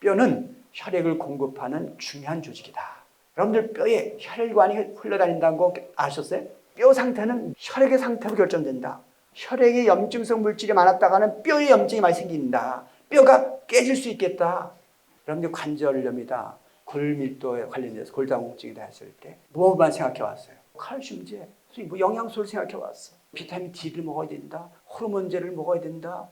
뼈는 혈액을 공급하는 중요한 조직이다. 여러분들 뼈에 혈관이 흘러다닌다는 거 아셨어요? 뼈 상태는 혈액의 상태로 결정된다. 혈액에 염증성 물질이 많았다가는 뼈에 염증이 많이 생긴다. 뼈가 깨질 수 있겠다. 여러분들 관절염이다, 골밀도에 관련돼서 골다공증이다 했을 때 무엇만 생각해 왔어요? 칼슘제, 뭐 영양소를 생각해 왔어. 비타민 D를 먹어야 된다, 호르몬제를 먹어야 된다.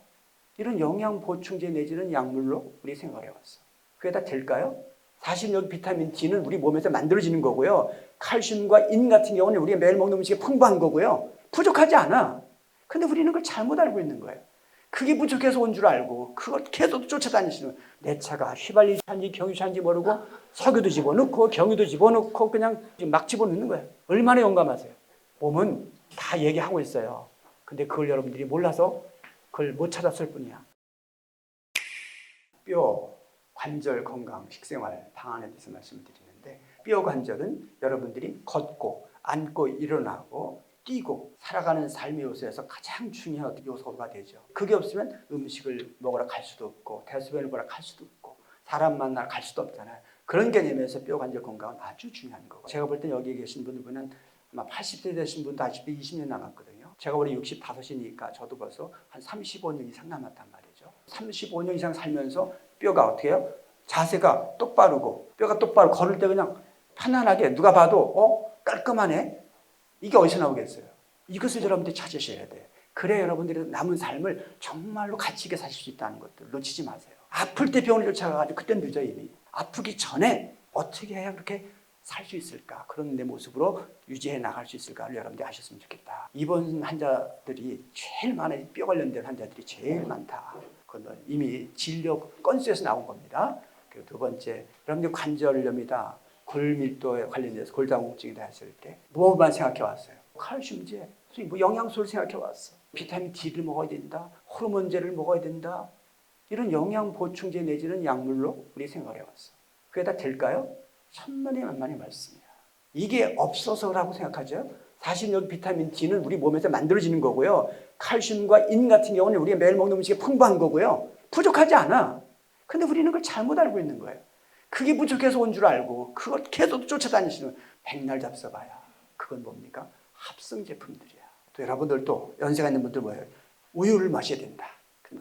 이런 영양 보충제 내지는 약물로 우리 생각을 해왔어. 그게 다 될까요? 사실 여기 비타민 D는 우리 몸에서 만들어지는 거고요. 칼슘과 인 같은 경우는 우리가 매일 먹는 음식에 풍부한 거고요. 부족하지 않아. 근데 우리는 그걸 잘못 알고 있는 거예요. 그게 부족해서 온 줄 알고 그걸 계속 쫓아다니시는 거예요. 내 차가 휘발유차인지 경유차인지 모르고 석유도 집어넣고 경유도 집어넣고 그냥 막 집어넣는 거예요. 얼마나 용감하세요. 몸은 다 얘기하고 있어요. 근데 그걸 여러분들이 몰라서 그걸 못 찾았을 뿐이야. 뼈, 관절 건강, 식생활 방안에 대해서 말씀을 드리는데, 뼈 관절은 여러분들이 걷고 앉고 일어나고 뛰고 살아가는 삶의 요소에서 가장 중요한 요소가 되죠. 그게 없으면 음식을 먹으러 갈 수도 없고 대소변을 보러 갈 수도 없고 사람 만나러 갈 수도 없잖아요. 그런 개념에서 뼈 관절 건강은 아주 중요한 거고, 제가 볼 때 여기 계신 분들은 아마 80세 되신 분도 아직도 20년 남았거든요. 제가 올해 65이니까 저도 벌써 한 35년 이상 남았단 말이죠. 35년 이상 살면서 뼈가 어떻게 해요? 자세가 똑바르고 뼈가 똑바로 걸을 때 그냥 편안하게 누가 봐도 깔끔하네. 이게 어디서 나오겠어요? 이것을 여러분들이 찾으셔야 돼요. 그래 여러분들이 남은 삶을 정말로 가치 있게 사실 수 있다는 것들 놓치지 마세요. 아플 때 병원을 쫓아가가지고 그땐 늦어 이미. 아프기 전에 어떻게 해야 그렇게 살 수 있을까? 그런 내 모습으로 유지해 나갈 수 있을까를 여러분들이 아셨으면 좋겠다. 입원 환자들이 제일 많아요. 뼈 관련된 환자들이 제일 많다. 그건 이미 진료 건수에서 나온 겁니다. 그리고 두 번째, 여러분들 관절염이다, 골밀도에 관련돼서 골다공증이다 했을 때 무엇만 생각해 왔어요? 칼슘제, 뭐 영양소를 생각해 왔어. 비타민 D를 먹어야 된다, 호르몬제를 먹어야 된다. 이런 영양 보충제 내지는 약물로 우리 생각해 왔어. 그게 다 될까요? 천만의 만만의 말씀이야. 이게 없어서라고 생각하죠. 사실 여기 비타민 D는 우리 몸에서 만들어지는 거고요. 칼슘과 인 같은 경우는 우리가 매일 먹는 음식에 풍부한 거고요. 부족하지 않아. 근데 우리는 그걸 잘못 알고 있는 거예요. 그게 부족해서 온 줄 알고 그걸 계속 쫓아다니시는, 백날 잡숴봐야 그건 뭡니까? 합성 제품들이야. 또 여러분들도 연세가 있는 분들 뭐예요? 우유를 마셔야 된다,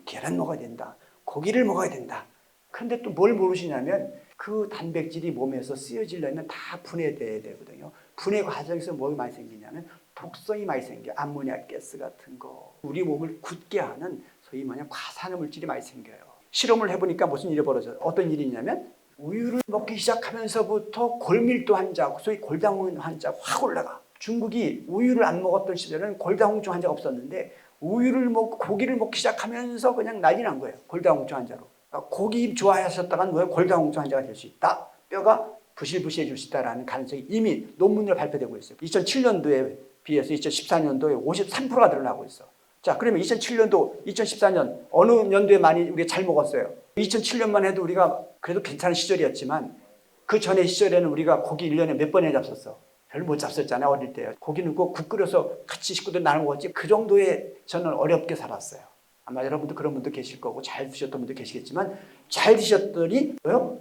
계란 먹어야 된다, 고기를 먹어야 된다. 근데 또 뭘 모르시냐면 그 단백질이 몸에서 쓰여지려면 다 분해돼야 되거든요. 분해 과정에서 뭐가 많이 생기냐면 독성이 많이 생겨. 암모니아 가스 같은 거. 우리 몸을 굳게 하는 소위 뭐냐 과산화 물질이 많이 생겨요. 실험을 해보니까 무슨 일이 벌어져요? 어떤 일이 있냐면 우유를 먹기 시작하면서부터 골밀도 환자, 소위 골다공증 환자가 확 올라가. 중국이 우유를 안 먹었던 시절에는 골다공증 환자가 없었는데 우유를 먹고 고기를 먹기 시작하면서 그냥 난리 난 거예요. 골다공증 환자로. 고기 좋아하셨다간 왜 골다공증 환자가 될 수 있다? 뼈가 부실부실해질 수 있다는 가능성이 이미 논문으로 발표되고 있어요. 2007년도에 비해서 2014년도에 53%가 늘어나고 있어. 자, 그러면 2007년도, 2014년 어느 연도에 많이 우리가 잘 먹었어요? 2007년만 해도 우리가 그래도 괜찮은 시절이었지만 그 전에 시절에는 우리가 고기 1년에 몇 번이나 잡섰어? 별로 못 잡섰잖아요. 어릴 때. 고기는 꼭 국 끓여서 같이 식구들 나눠 먹었지. 그 정도에 저는 어렵게 살았어요. 아마 여러분도 그런 분도 계실 거고 잘 드셨던 분도 계시겠지만 잘 드셨더니 뭐요?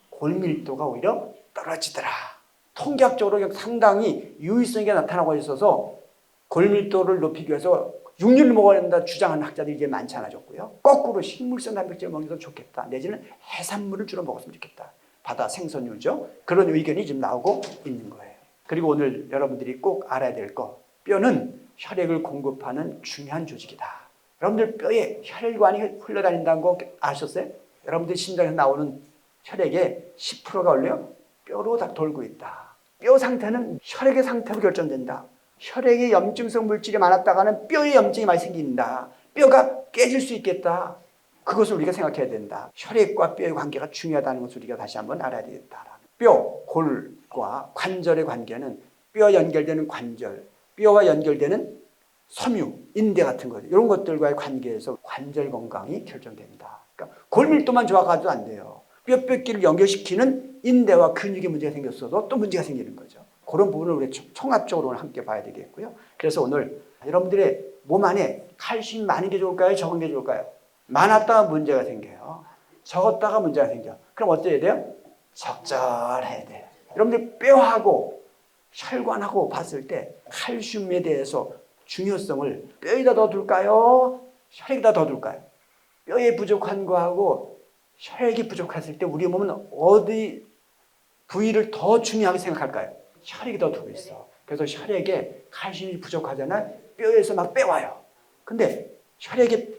골밀도가 오히려 떨어지더라. 통계학적으로 상당히 유의성이 나타나고 있어서 골밀도를 높이기 위해서 육류를 먹어야 된다 주장하는 학자들이 이제 많지 않아졌고요. 거꾸로 식물성 단백질을 먹는 게 더 좋겠다. 내지는 해산물을 주로 먹었으면 좋겠다. 바다 생선류죠. 그런 의견이 지금 나오고 있는 거예요. 그리고 오늘 여러분들이 꼭 알아야 될 거, 뼈는 혈액을 공급하는 중요한 조직이다. 여러분들 뼈에 혈관이 흘러다닌다는 거 아셨어요? 여러분들 심장에서 나오는 혈액의 10%가 원래요 뼈로 다 돌고 있다. 뼈 상태는 혈액의 상태로 결정된다. 혈액에 염증성 물질이 많았다가는 뼈에 염증이 많이 생긴다. 뼈가 깨질 수 있겠다. 그것을 우리가 생각해야 된다. 혈액과 뼈의 관계가 중요하다는 것을 우리가 다시 한번 알아야 되겠다. 뼈, 골과 관절의 관계는 뼈 연결되는 관절, 뼈와 연결되는 섬유, 인대 같은 것, 이런 것들과의 관계에서 관절 건강이 결정된다. 그러니까 골밀도만 좋아가지고 안 돼요. 뼈뼈끼를 연결시키는 인대와 근육에 문제가 생겼어도 또 문제가 생기는 거죠. 그런 부분을 우리 총합적으로 함께 봐야 되겠고요. 그래서 오늘 여러분들의 몸 안에 칼슘이 많은 게 좋을까요? 적은 게 좋을까요? 많았다가 문제가 생겨요. 적었다가 문제가 생겨. 그럼 어때야 돼요? 적절해야 돼요. 여러분들 뼈하고 혈관하고 봤을 때 칼슘에 대해서 중요성을 뼈에다 더 둘까요? 혈액에다 더 둘까요? 뼈에 부족한 거하고 혈액이 부족했을 때 우리 몸은 어디 부위를 더 중요하게 생각할까요? 혈액이 더 두고 있어. 그래서 혈액에 칼슘이 부족하잖아요. 뼈에서 막 빼와요. 근데 혈액에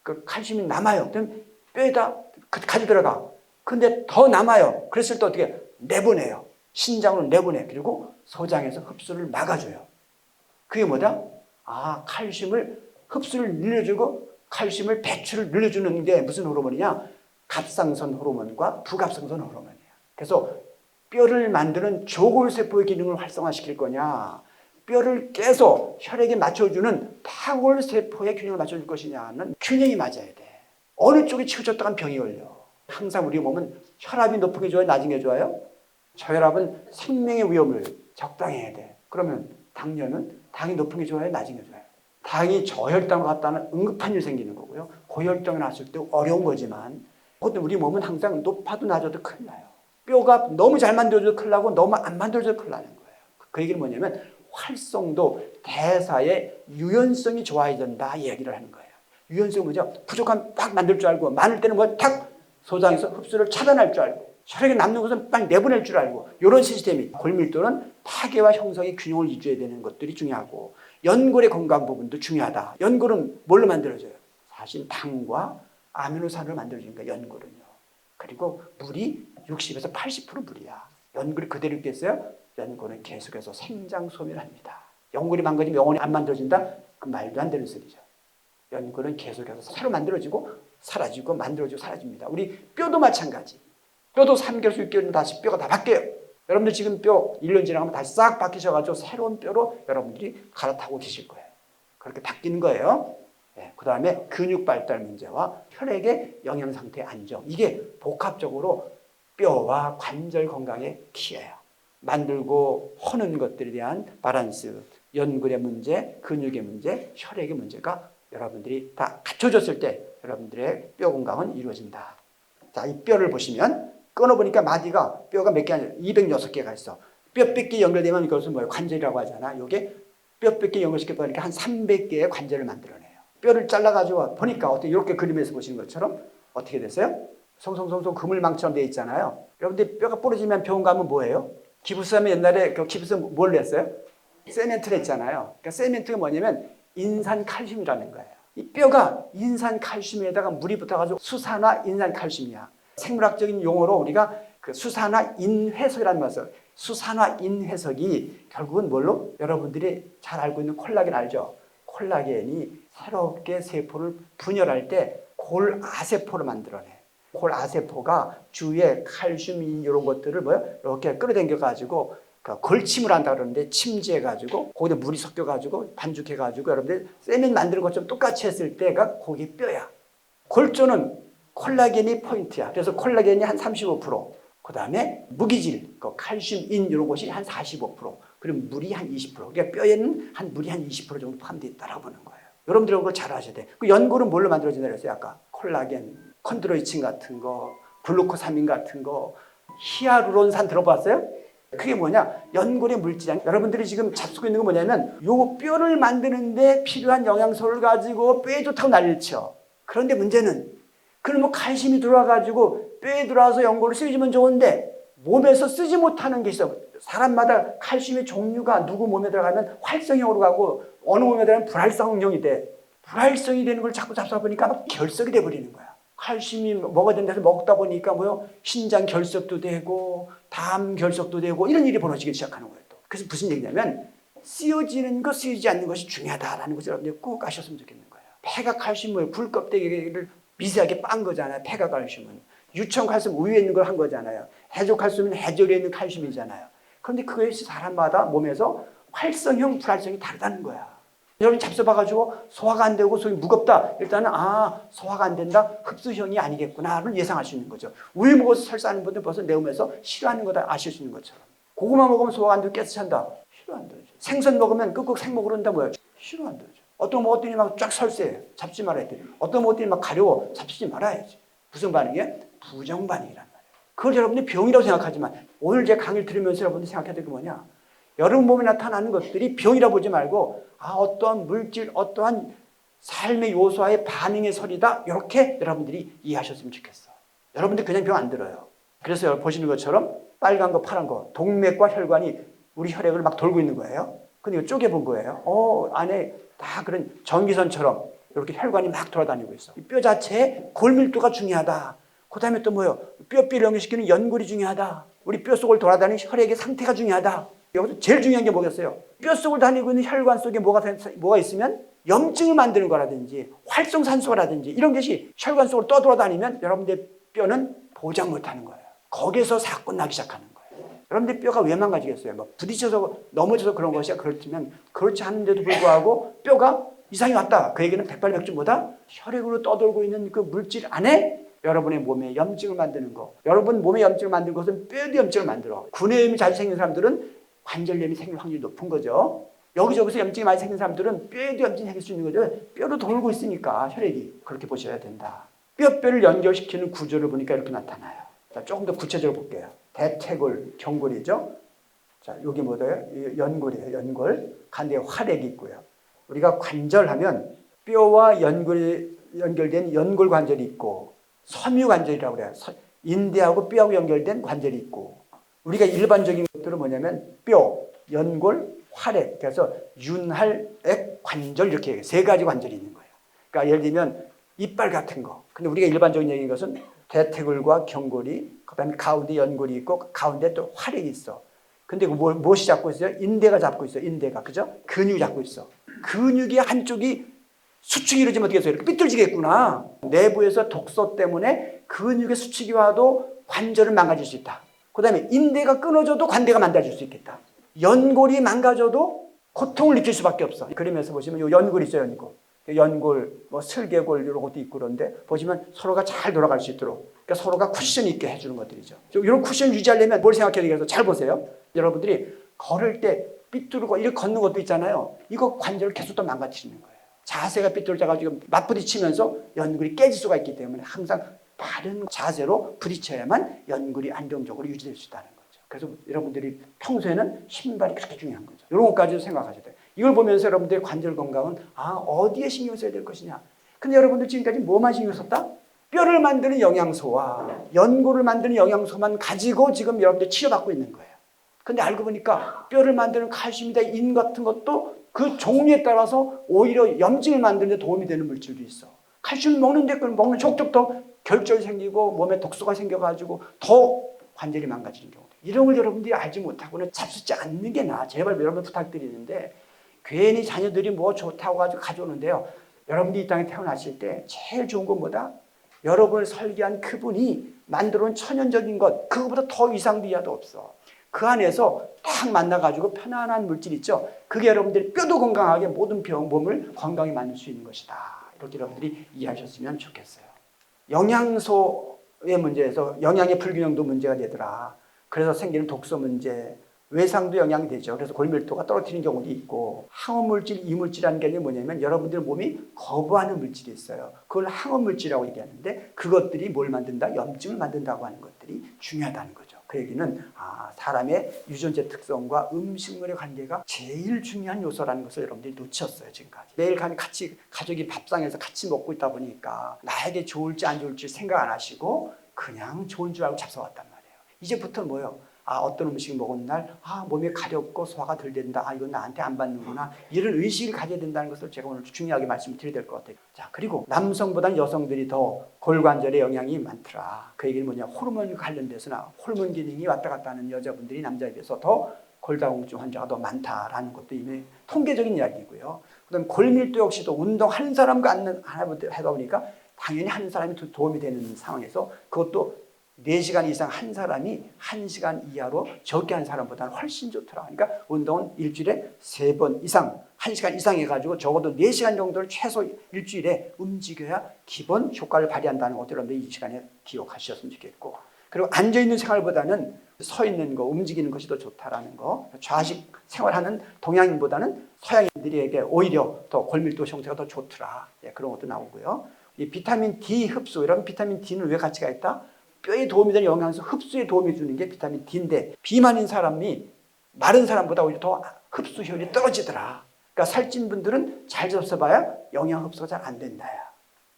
그 칼슘이 남아요. 그럼 뼈에다 가지 들어가. 근데 더 남아요. 그랬을 때 어떻게 내보내요. 신장으로 내보내. 그리고 소장에서 흡수를 막아줘요. 그게 뭐다? 칼슘을 흡수를 늘려주고 칼슘을 배출을 늘려주는 게 무슨 호르몬이냐? 갑상선 호르몬과 부갑상선 호르몬이에요. 그래서 뼈를 만드는 조골세포의 기능을 활성화시킬 거냐, 뼈를 깨서 혈액에 맞춰주는 파골세포의 균형을 맞춰줄 것이냐는 균형이 맞아야 돼. 어느 쪽이 치우쳤다간 병이 걸려. 항상 우리 몸은 혈압이 높은 게 좋아요? 낮은 게 좋아요? 저혈압은 생명의 위험을 적당히 해야 돼. 그러면 당뇨는 당이 높은 게 좋아요? 낮은 게 좋아요? 당이 저혈당으로 갔다는 응급한 일 생기는 거고요. 고혈당이 났을 때 어려운 거지만 우리 몸은 항상 높아도 낮아도 큰일 나요. 뼈가 너무 잘 만들어져도 큰일 나고 너무 안 만들어져도 큰일 나는 거예요. 그 얘기는 뭐냐면 활성도, 대사의 유연성이 좋아야 된다 이 얘기를 하는 거예요. 유연성은 뭐죠? 부족하면 팍 만들 줄 알고 많을 때는 뭐 탁 소장에서 흡수를 차단할 줄 알고 혈액에 남는 것은 빨리 내보낼 줄 알고 이런 시스템이 골밀도는 파괴와 형성의 균형을 유지해야 되는 것들이 중요하고 연골의 건강 부분도 중요하다. 연골은 뭘로 만들어져요? 사실 당과 아미노산으로 만들어지는 거예요. 연골은요. 그리고 물이 60에서 80% 물이야. 연골이 그대로 있겠어요? 연골은 계속해서 생장 소멸합니다. 연골이 망가지면 영혼이 안 만들어진다? 그 말도 안 되는 소리죠. 연골은 계속해서 새로 만들어지고 사라지고 만들어지고 사라집니다. 우리 뼈도 마찬가지. 뼈도 3개월, 6개월이면 다시 뼈가 다 바뀌어요. 여러분들 지금 뼈 1년 지나가면 다시 싹 바뀌셔가지고 새로운 뼈로 여러분들이 갈아타고 계실 거예요. 그렇게 바뀌는 거예요. 네, 그 다음에 근육 발달 문제와 혈액의 영양 상태 안정. 이게 복합적으로 뼈와 관절 건강의 키예요. 만들고 허는 것들에 대한 바란스, 연골의 문제, 근육의 문제, 혈액의 문제가 여러분들이 다 갖춰졌을 때 여러분들의 뼈 건강은 이루어진다. 자, 이 뼈를 보시면 끊어보니까 마디가 뼈가 몇 개 아니라 206개가 있어. 뼈뼈끼 연결되면 이것은 뭐예요? 관절이라고 하잖아. 이게 뼈뼈끼 연결시켜 보니까 한 300개의 관절을 만들어내요. 뼈를 잘라가지고 보니까 어떻게 이렇게 그림에서 보시는 것처럼 어떻게 됐어요? 송송송송 그물망처럼 되어 있잖아요. 여러분들 뼈가 부러지면 병원 가면 뭐예요? 기부스하면 옛날에 그 기부스 뭘 냈어요? 세멘트를 했잖아요. 그러니까 세멘트가 뭐냐면 인산칼슘이라는 거예요. 이 뼈가 인산칼슘에다가 물이 붙어가지고 수산화 인산칼슘이야. 생물학적인 용어로 우리가 그 수산화 인회석이라는 말을 수산화 인회석이 결국은 뭘로? 여러분들이 잘 알고 있는 콜라겐 알죠? 콜라겐이 새롭게 세포를 분열할 때 골아세포를 만들어내. 골아세포가 주위에 칼슘 이런 것들을 이렇게 끌어당겨가지고 걸침을 한다 그러는데 침지해가지고 거기다 물이 섞여가지고 반죽해가지고 여러분들 세면 만드는 것처럼 똑같이 했을 때가 거기 뼈야. 골조는 콜라겐이 포인트야. 그래서 콜라겐이 한 35%, 그 다음에 무기질, 칼슘인 이런 것이 한 45%, 그리고 물이 한 20%. 그러니까 뼈에는 물이 한 20% 정도 포함되어 있다고 보는 거예요. 여러분들 그걸 잘 아셔야 돼. 그 연골은 뭘로 만들어진다 그랬어요? 아까 콜라겐, 콘드로이친 같은 거, 글루코사민 같은 거, 히아루론산 들어봤어요? 그게 뭐냐? 연골의 물질량. 여러분들이 지금 잡수고 있는 건 뭐냐면 요 뼈를 만드는데 필요한 영양소를 가지고 뼈에 좋다고 난리를 쳐. 그런데 문제는 그럼 칼슘이 들어와가지고 뼈에 들어와서 연골을 쓰여주면 좋은데 몸에서 쓰지 못하는 게 있어. 사람마다 칼슘의 종류가 누구 몸에 들어가면 활성형으로 가고 어느 몸에 들어가면 불활성형이 돼. 불활성이 되는 걸 자꾸 잡수다 보니까 막 결석이 돼버리는 거야. 칼슘이 먹어야 된다 해서 먹다 보니까 신장 결석도 되고 담 결석도 되고 이런 일이 벌어지기 시작하는 거예요. 또. 그래서 무슨 얘기냐면 쓰여지는 것 쓰여지지 않는 것이 중요하다라는 것을 여러분들 꼭 아셨으면 좋겠는 거예요. 폐가 칼슘을 굴껍데기를 미세하게 빤 거잖아요. 폐가 칼슘은. 유청 칼슘 우유에 있는 걸 한 거잖아요. 해조 칼슘은 해조류에 있는 칼슘이잖아요. 그런데 그것이 사람마다 몸에서 활성형 불활성이 다르다는 거야. 여러분 잡숴봐가지고 소화가 안 되고 속이 무겁다. 일단은 소화가 안 된다. 흡수형이 아니겠구나를 예상할 수 있는 거죠. 우유 먹어서 설사하는 분들 벌써 내 몸에서 싫어하는 거다 아실 수 있는 것처럼. 고구마 먹으면 소화가 안 되고 가스 찬다. 싫어 안 되죠. 생선 먹으면 끄끄 생먹으러 한다 뭐야. 싫어 안 되죠. 어떤 먹었더니 막 쫙 설사해. 잡지 말아야 돼. 어떤 먹었더니 막 가려워. 잡수지 말아야지. 무슨 반응이야? 부정 반응이란 말이에요. 그걸 여러분들이 병이라고 생각하지만 오늘 제 강의를 들으면서 여러분들이 생각해야 될 게 뭐냐? 여러분 몸에 나타나는 것들이 병이라고 보지 말고 어떠한 물질, 어떠한 삶의 요소와의 반응의 설이다. 이렇게 여러분들이 이해하셨으면 좋겠어. 여러분들 그냥 병 안 들어요. 그래서 여러분 보시는 것처럼 빨간 거, 파란 거, 동맥과 혈관이 우리 혈액을 막 돌고 있는 거예요. 근데 이거 쪼개본 거예요. 안에 다 그런 전기선처럼 이렇게 혈관이 막 돌아다니고 있어. 뼈 자체의 골밀도가 중요하다. 그 다음에 또 뭐예요? 뼈를 연결시키는 연골이 중요하다. 우리 뼈 속을 돌아다니는 혈액의 상태가 중요하다. 여기서 제일 중요한 게 뭐겠어요? 뼈 속을 다니고 있는 혈관 속에 뭐가 있으면 염증을 만드는 거라든지 활성산소라든지 이런 것이 혈관 속으로 떠돌아다니면 여러분들 뼈는 보장 못하는 거예요. 거기서 사건 나기 시작하는 거예요. 여러분들 뼈가 왜 망가지겠어요? 뭐 부딪혀서 넘어져서 그런 것이야. 그렇지만 그렇지 않은데도 불구하고 뼈가 이상이 왔다. 그 얘기는 백발백중보다 혈액으로 떠돌고 있는 그 물질 안에 여러분의 몸에 염증을 만드는 거. 여러분 몸에 염증을 만드는 것은 뼈도 염증을 만들어. 구내염이 자주 생긴 사람들은 관절염이 생길 확률이 높은 거죠. 여기저기서 염증이 많이 생긴 사람들은 뼈에도 염증이 생길 수 있는 거죠. 뼈로 돌고 있으니까 혈액이. 그렇게 보셔야 된다. 뼈를 연결시키는 구조를 보니까 이렇게 나타나요. 자, 조금 더 구체적으로 볼게요. 대퇴골, 경골이죠. 자, 여기 뭐예요? 연골이에요. 연골. 간대에 활액이 있고요. 우리가 관절하면 뼈와 연골이 연결된 연골 관절이 있고 섬유 관절이라고 그래요. 인대하고 뼈하고 연결된 관절이 있고 우리가 일반적인 것들은 뭐냐면 뼈, 연골, 활액. 그래서 윤활액 관절 이렇게 얘기해요. 세 가지 관절이 있는 거예요. 그러니까 예를 들면 이빨 같은 거. 근데 우리가 일반적인 얘기인 것은 대퇴골과 경골이 그다음에 가운데 연골이 있고 가운데 또 활액이 있어. 근데 무엇이 잡고 있어요? 인대가 잡고 있어요. 인대가. 그죠? 근육이 잡고 있어. 근육이 한쪽이 수축이 이루어지면 어떻게 해서 이렇게 삐뚤지겠구나. 내부에서 독소 때문에 근육의 수축이 와도 관절은 망가질 수 있다. 그 다음에 인대가 끊어져도 관대가 망가질 수 있겠다. 연골이 망가져도 고통을 느낄 수밖에 없어. 그림에서 보시면 이 연골이 있어요. 연골, 뭐 슬개골 이런 것도 있고 그런데 보시면 서로가 잘 돌아갈 수 있도록 그러니까 서로가 쿠션 있게 해주는 것들이죠. 이런 쿠션 유지하려면 뭘 생각해야 되겠어요? 잘 보세요. 여러분들이 걸을 때 삐뚤고 이렇게 걷는 것도 있잖아요. 이거 관절을 계속 또 망가뜨리는 거예요. 자세가 삐뚤어져가지고 맞부딪히면서 연골이 깨질 수가 있기 때문에 항상 바른 자세로 부딪혀야만 연골이 안정적으로 유지될 수 있다는 거죠. 그래서 여러분들이 평소에는 신발이 그렇게 중요한 거죠. 이런 것까지도 생각하셔야 돼요. 이걸 보면서 여러분들의 관절 건강은 어디에 신경 써야 될 것이냐. 근데 여러분들 지금까지 뭐만 신경 썼다? 뼈를 만드는 영양소와 연골을 만드는 영양소만 가지고 지금 여러분들 치료받고 있는 거예요. 근데 알고 보니까 뼈를 만드는 칼슘이다, 인 같은 것도 그 종류에 따라서 오히려 염증을 만드는 데 도움이 되는 물질도 있어. 칼슘 먹는데 먹는 족족 더 결절이 생기고 몸에 독소가 생겨가지고 더 관절이 망가지는 경우. 이런 걸 여러분들이 알지 못하고는 잡수지 않는 게 나아. 제발 여러분 부탁드리는데 괜히 자녀들이 뭐 좋다고 가져오는데요. 여러분들이 이 땅에 태어나실 때 제일 좋은 건 뭐다? 여러분을 설계한 그분이 만들어온 천연적인 것, 그거보다 더 이상도 이하도 없어. 그 안에서 딱 만나가지고 편안한 물질 있죠. 그게 여러분들이 뼈도 건강하게 모든 몸을 건강히 만들 수 있는 것이다. 이렇게 여러분들이 이해하셨으면 좋겠어요. 영양소의 문제에서 영양의 불균형도 문제가 되더라. 그래서 생기는 독소 문제, 외상도 영향이 되죠. 그래서 골밀도가 떨어지는 경우도 있고 항원물질, 이물질이라는 게 뭐냐면 여러분들 몸이 거부하는 물질이 있어요. 그걸 항원물질이라고 얘기하는데 그것들이 뭘 만든다? 염증을 만든다고 하는 것들이 중요하다는 거죠. 그 얘기는 사람의 유전자 특성과 음식물의 관계가 제일 중요한 요소라는 것을 여러분들이 놓쳤어요. 지금까지. 매일 같이 가족이 밥상에서 같이 먹고 있다 보니까 나에게 좋을지 안 좋을지 생각 안 하시고 그냥 좋은 줄 알고 잡숴왔단 말이에요. 이제부터 뭐예요? 어떤 음식을 먹은 날 몸이 가렵고 소화가 덜 된다. 이건 나한테 안 받는구나. 이런 의식을 가져야 된다는 것을 제가 오늘 중요하게 말씀드려야 될 것 같아요. 자, 그리고 남성보다는 여성들이 더 골관절에 영향이 많더라. 그 얘기는 뭐냐? 호르몬 관련돼서나 호르몬 기능이 왔다 갔다 하는 여자분들이 남자에 비해서 더 골다공증 환자가 더 많다라는 것도 이미 통계적인 이야기고요. 그다음 골밀도 역시도 운동하는 사람과 안 하다 보니까 당연히 하는 사람이 도움이 되는 상황에서 그것도 4시간 이상 한 사람이 1시간 이하로 적게 한 사람보다는 훨씬 좋더라. 그러니까 운동은 일주일에 3번 이상, 1시간 이상 해가지고 적어도 4시간 정도를 최소 일주일에 움직여야 기본 효과를 발휘한다는 것들 여러분들 이 시간에 기억하셨으면 좋겠고, 그리고 앉아있는 생활보다는 서 있는 거, 움직이는 것이 더 좋다라는 거. 좌식 생활하는 동양인보다는 서양인들에게 오히려 더 골밀도 형태가 더 좋더라. 그런 것도 나오고요. 이 비타민 D 흡수, 여러분 비타민 D는 왜 가치가 있다? 뼈에 도움이 되는 영양소 흡수에 도움이 주는 게 비타민 D인데 비만인 사람이 마른 사람보다 오히려 더 흡수 효율이 떨어지더라. 그러니까 살찐 분들은 잘 잡숴봐야 영양 흡수가 잘 안 된다야.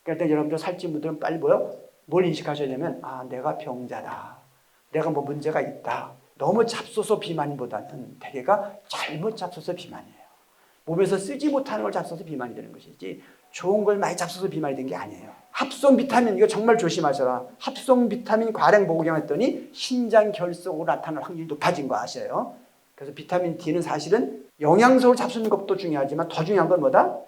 그러니까 여러분들 살찐 분들은 빨리 뭘 인식하셔야 되면 내가 병자다. 내가 뭐 문제가 있다. 너무 잡숴서 비만보다는 대개가 잘못 잡숴서 비만이에요. 몸에서 쓰지 못하는 걸 잡숴서 비만이 되는 것이지 좋은 걸 많이 잡숴서 비만이 된 게 아니에요. 합성 비타민 이거 정말 조심하셔라. 합성 비타민 과량 복용했더니 신장 결석으로 나타날 확률이 높아진 거 아셔요. 그래서 비타민 D는 사실은 영양소를 잡수는 것도 중요하지만 더 중요한 건 뭐다?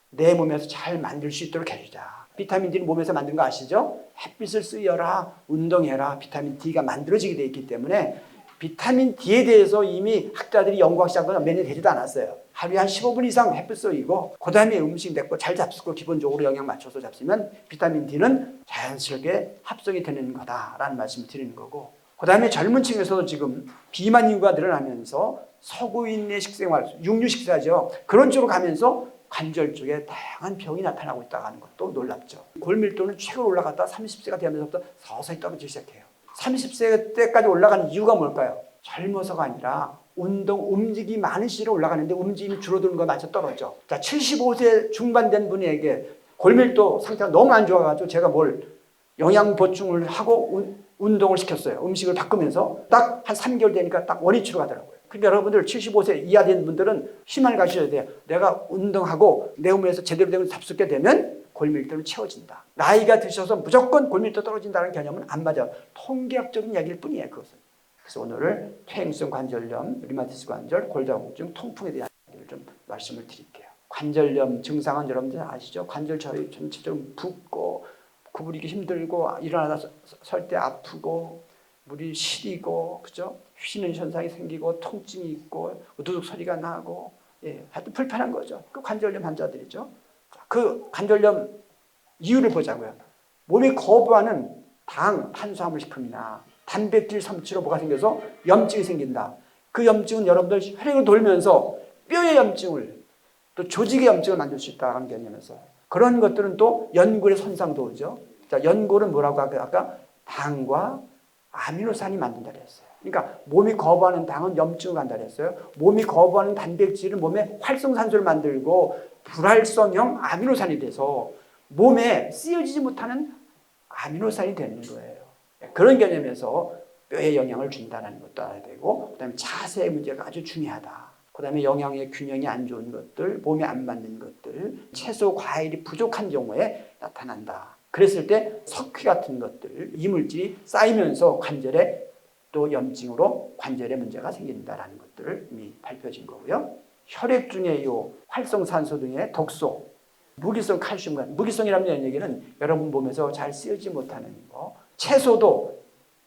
내 몸에서 잘 만들 수 있도록 해주자. 비타민 D는 몸에서 만든 거 아시죠? 햇빛을 쐬어라, 운동해라. 비타민 D가 만들어지게 돼 있기 때문에 비타민 D에 대해서 이미 학자들이 연구하기 시작한 건 몇 년 되지도 않았어요. 하루에 한 15분 이상 햇빛 쏘이고 그 다음에 음식 내 거 잘 잡수고 기본적으로 영양 맞춰서 잡수면 비타민 D는 자연스럽게 합성이 되는 거다라는 말씀을 드리는 거고, 그 다음에 젊은 층에서도 지금 비만 인구가 늘어나면서 서구인의 식생활, 육류 식사죠. 그런 쪽으로 가면서 관절 쪽에 다양한 병이 나타나고 있다고 하는 것도 놀랍죠. 골밀도는 최고 올라갔다 30세가 되면서부터 서서히 떨어지기 시작해요. 30세 때까지 올라가는 이유가 뭘까요? 젊어서가 아니라 움직임이 많으시러 올라가는데 움직임이 줄어드는 거 맞춰 떨어져. 자, 75세 중반 된 분에게 골밀도 상태가 너무 안 좋아가지고 제가 영양 보충을 하고 운동을 시켰어요. 음식을 바꾸면서 딱 한 3개월 되니까 딱 원위치로 가더라고요. 그러니까 여러분들 75세 이하 된 분들은 희망을 가셔야 돼요. 내가 운동하고 내 몸에서 제대로 된 걸 잡수게 되면 골밀도는 채워진다. 나이가 드셔서 무조건 골밀도 떨어진다는 개념은 안 맞아요. 통계학적인 얘기일 뿐이에요, 그것은. 그래서 오늘은 퇴행성 관절염, 류마티스 관절, 골다공증, 통풍에 대한 얘기를 좀 말씀을 드릴게요. 관절염 증상은 여러분들 아시죠? 관절 전체적으로 붓고 구부리기 힘들고 일어나다 설 때 아프고 물이 시리고, 그죠? 휘는 현상이 생기고 통증이 있고 우두둑 소리가 나고, 하여튼 불편한 거죠. 그 관절염 환자들이죠. 그 관절염 이유를 보자고요. 몸이 거부하는 당, 탄수화물 식품이나 단백질 섭취로 뭐가 생겨서 염증이 생긴다. 그 염증은 여러분들 혈액을 돌면서 뼈의 염증을, 또 조직의 염증을 만들 수 있다는 개념에서 그런 것들은 또 연골의 손상도 오죠. 자, 연골은 뭐라고 아까 당과 아미노산이 만든다 그랬어요. 그러니까 몸이 거부하는 당은 염증을 간다 그랬어요. 몸이 거부하는 단백질은 몸에 활성산소를 만들고 불활성형 아미노산이 돼서 몸에 쓰여지지 못하는 아미노산이 되는 거예요. 그런 개념에서 뼈에 영향을 준다는 것도 알아야 되고, 그 다음에 자세의 문제가 아주 중요하다. 그 다음에 영양의 균형이 안 좋은 것들, 몸에 안 맞는 것들, 채소, 과일이 부족한 경우에 나타난다. 그랬을 때 석회 같은 것들, 이물질이 쌓이면서 관절에 또 염증으로 관절에 문제가 생긴다는 것들을 이미 발표진 거고요. 혈액 중에 이 활성산소 등의 독소, 무기성 칼슘 같은, 무기성이라는 얘기는 여러분 몸에서 잘 쓰여지지 못하는 거. 채소도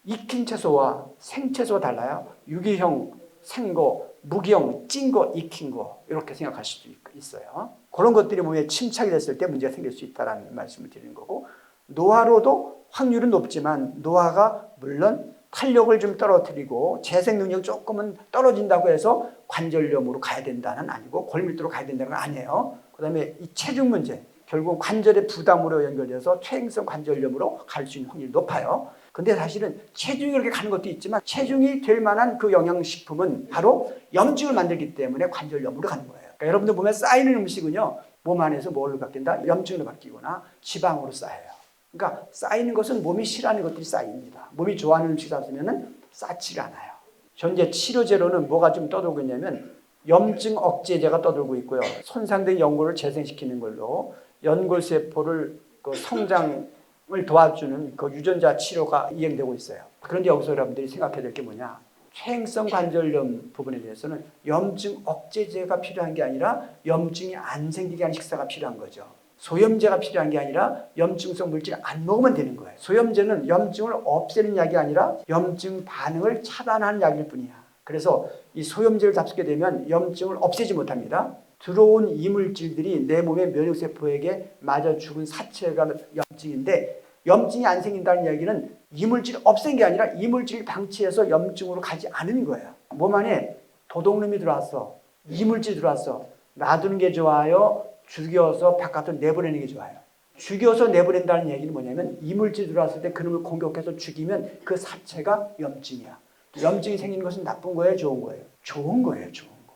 익힌 채소와 생채소가 달라요. 유기형 생거, 무기형 찐거, 익힌 거, 이렇게 생각할 수도 있어요. 그런 것들이 몸에 침착이 됐을 때 문제가 생길 수 있다는 말씀을 드리는 거고, 노화로도 확률은 높지만 노화가 물론 탄력을 좀 떨어뜨리고 재생 능력이 조금은 떨어진다고 해서 관절염으로 가야 된다는 아니고 골밀도로 가야 된다는 건 아니에요. 그 다음에 이 체중 문제, 결국 관절의 부담으로 연결돼서 퇴행성 관절염으로 갈 수 있는 확률이 높아요. 근데 사실은 체중이 그렇게 가는 것도 있지만 체중이 될 만한 그 영양식품은 바로 염증을 만들기 때문에 관절염으로 가는 거예요. 그러니까 여러분들 몸에 쌓이는 음식은요, 몸 안에서 뭘로 바뀐다? 염증으로 바뀌거나 지방으로 쌓여요. 그러니까 쌓이는 것은 몸이 싫어하는 것들이 쌓입니다. 몸이 좋아하는 음식 잡으면 쌓지가 않아요. 현재 치료제로는 뭐가 좀 떠돌고 있냐면 염증 억제제가 떠돌고 있고요. 손상된 연골을 재생시키는 걸로 연골세포를 그 성장을 도와주는 그 유전자 치료가 이행되고 있어요. 그런데 여기서 여러분들이 생각해야 될 게 뭐냐? 퇴행성 관절염 부분에 대해서는 염증 억제제가 필요한 게 아니라 염증이 안 생기게 하는 식사가 필요한 거죠. 소염제가 필요한 게 아니라 염증성 물질을 안 먹으면 되는 거예요. 소염제는 염증을 없애는 약이 아니라 염증 반응을 차단하는 약일 뿐이야. 그래서 이 소염제를 잡수게 되면 염증을 없애지 못합니다. 들어온 이물질들이 내 몸의 면역세포에게 맞아 죽은 사체가 염증인데, 염증이 안 생긴다는 얘기는 이물질을 없앤 게 아니라 이물질을 방치해서 염증으로 가지 않은 거예요. 몸 안에 도둑놈이 들어왔어. 이물질이 들어왔어. 놔두는 게 좋아요? 죽여서 바깥으로 내보내는 게 좋아요? 죽여서 내보낸다는 얘기는 뭐냐면 이물질이 들어왔을 때 그놈을 공격해서 죽이면 그 사체가 염증이야. 염증이 생기는 것은 나쁜 거예요, 좋은 거예요? 좋은 거예요, 좋은 거.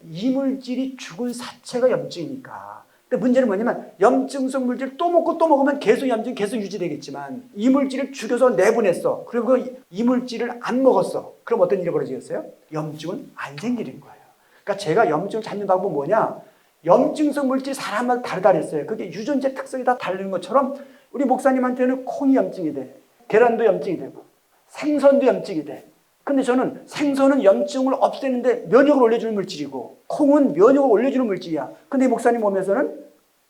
이물질이 죽은 사체가 염증이니까. 근데 문제는 뭐냐면 염증성 물질을 또 먹고 또 먹으면 계속 염증이 계속 유지되겠지만 이물질을 죽여서 내보냈어. 그리고 그 이물질을 안 먹었어. 그럼 어떤 일이 벌어지겠어요? 염증은 안 생기는 거예요. 그러니까 제가 염증을 잡는 방법은 뭐냐? 염증성 물질이 사람마다 다르다 그랬어요. 그게 유전자 특성이 다 다른 것처럼 우리 목사님한테는 콩이 염증이 돼. 계란도 염증이 되고 생선도 염증이 돼. 근데 저는 생선은 염증을 없애는데 면역을 올려주는 물질이고 콩은 면역을 올려주는 물질이야. 근데 목사님 몸에서는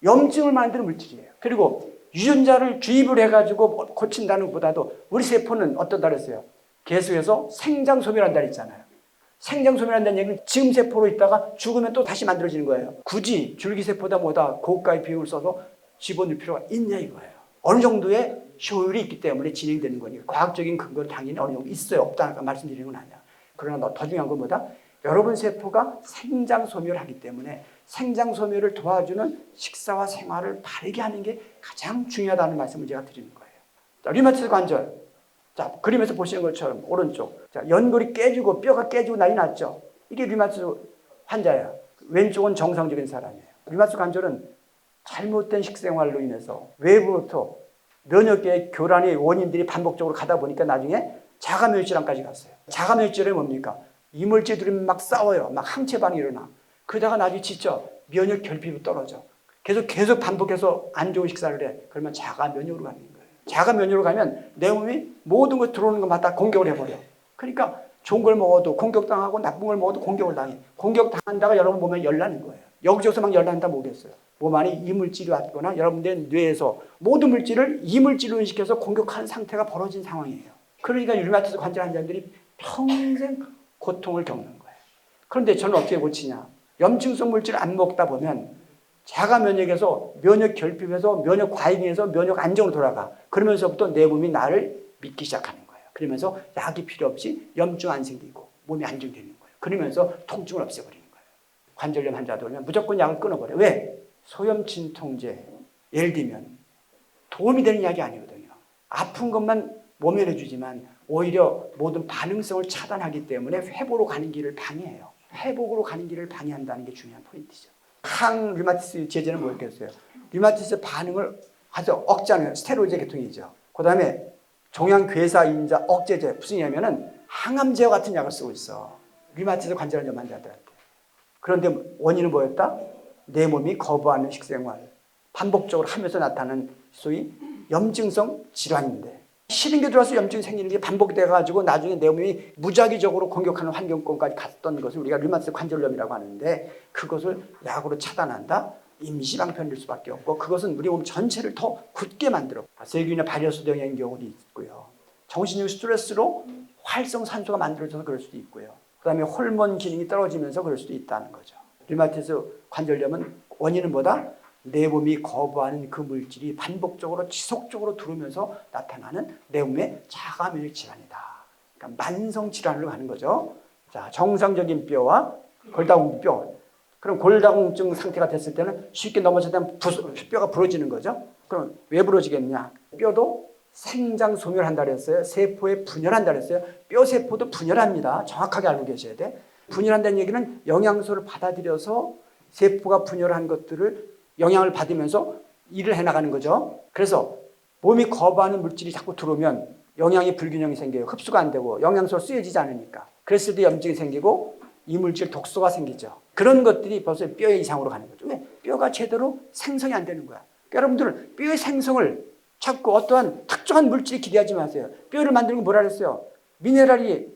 염증을 만드는 물질이에요. 그리고 유전자를 주입을 해가지고 고친다는 것보다도 우리 세포는 어떤다 그랬어요? 계속해서 생장 소멸 한다 그랬잖아요. 생장 소멸한다는 얘기는 지금 세포로 있다가 죽으면 또 다시 만들어지는 거예요. 굳이 줄기세포다 뭐다 고가의 비용을 써서 집어넣을 필요가 있냐 이거예요. 어느 정도의 효율이 있기 때문에 진행되는 거니까 과학적인 근거는 당연히 어느 정도 있어요. 없다니까 말씀드리는 건 아니야. 그러나 더 중요한 건 뭐다? 여러분 세포가 생장 소멸하기 때문에 생장 소멸을 도와주는 식사와 생활을 바르게 하는 게 가장 중요하다는 말씀을 제가 드리는 거예요. 자, 류마티스 관절. 자, 그림에서 보시는 것처럼 오른쪽. 자, 연골이 깨지고 뼈가 깨지고 난리 났죠. 이게 류마티스 환자예요. 왼쪽은 정상적인 사람이에요. 류마티스 관절은 잘못된 식생활로 인해서 외부로부터 면역계의 교란의 원인들이 반복적으로 가다 보니까 나중에 자가면역질환까지 갔어요. 자가면역질환이 뭡니까? 이물질들이 막 싸워요. 막 항체 반응이 일어나. 그러다가 나중에 지쳐 면역 결핍이 떨어져. 계속 반복해서 안 좋은 식사를 해. 그러면 자가면역으로 가는 거예요. 자가면역으로 가면 내 몸이 모든 거 들어오는 것마다 공격을 해버려. 그러니까 좋은 걸 먹어도 공격당하고 나쁜 걸 먹어도 공격을 당해. 공격당한다가 여러분 몸에 열나는 거예요. 여기저기서 막 열난다 모르겠어요. 몸 안에 이물질이 왔거나 여러분들 뇌에서 모든 물질을 이물질로 인식해서 공격하는 상태가 벌어진 상황이에요. 그러니까 류마티스 관절 환자들이 평생 고통을 겪는 거예요. 그런데 저는 어떻게 고치냐? 염증성 물질을 안 먹다 보면 자가 면역에서 면역 결핍에서 면역 과잉에서 면역 안정으로 돌아가. 그러면서부터 내 몸이 나를 믿기 시작하는 거예요. 그러면서 약이 필요 없이 염증 안 생기고 몸이 안정되는 거예요. 그러면서 통증을 없애버리는 거예요. 관절염 환자도 오면 무조건 약을 끊어버려요. 왜? 소염 진통제 예를 들면 도움이 되는 약이 아니거든요. 아픈 것만 모면해 주지만 오히려 모든 반응성을 차단하기 때문에 회복으로 가는 길을 방해해요. 회복으로 가는 길을 방해한다는 게 중요한 포인트죠. 항류마티스 제제는 뭐였겠어요? 류마티스 반응을 아주 억제하는 스테로이드 계통이죠. 그 다음에 종양괴사인자 억제제 무슨 얘기냐면은 항암제와 같은 약을 쓰고 있어. 류마티스 관절염 환자들한테. 그런데 원인은 뭐였다? 내 몸이 거부하는 식생활, 반복적으로 하면서 나타나는 소위 염증성 질환인데 싫은 게 들어와서 염증이 생기는 게 반복돼가지고 나중에 내 몸이 무작위적으로 공격하는 환경권까지 갔던 것을 우리가 류마티스 관절염이라고 하는데 그것을 약으로 차단한다? 임시방편일 수밖에 없고 그것은 우리 몸 전체를 더 굳게 만들어 세균이나 바이러스도 영향인 경우도 있고요. 정신적 스트레스로 활성산소가 만들어져서 그럴 수도 있고요. 그 다음에 호르몬 기능이 떨어지면서 그럴 수도 있다는 거죠. 류마티스 관절염은 원인은 뭐다? 내 몸이 거부하는 그 물질이 반복적으로 지속적으로 들어오면서 나타나는 내 몸의 자가면역 질환이다. 그러니까 만성 질환으로 가는 거죠. 자, 정상적인 뼈와 골다공증 뼈. 그럼 골다공증 상태가 됐을 때는 쉽게 넘어지면 뼈가 부러지는 거죠. 그럼 왜 부러지겠냐? 뼈도 생장 소멸한다 그랬어요. 세포에 분열한다 그랬어요. 뼈 세포도 분열합니다. 정확하게 알고 계셔야 돼. 분열한다는 얘기는 영양소를 받아들여서 세포가 분열한 것들을 영향을 받으면서 일을 해나가는 거죠. 그래서 몸이 거부하는 물질이 자꾸 들어오면 영양이 불균형이 생겨요. 흡수가 안 되고 영양소가 쓰여지지 않으니까. 그랬을 때 염증이 생기고 이물질 독소가 생기죠. 그런 것들이 벌써 뼈의 이상으로 가는 거죠. 왜? 뼈가 제대로 생성이 안 되는 거야. 그러니까 여러분들은 뼈의 생성을 자꾸 어떠한 특정한 물질이 기대하지 마세요. 뼈를 만드는 거 뭐라 그랬어요? 미네랄이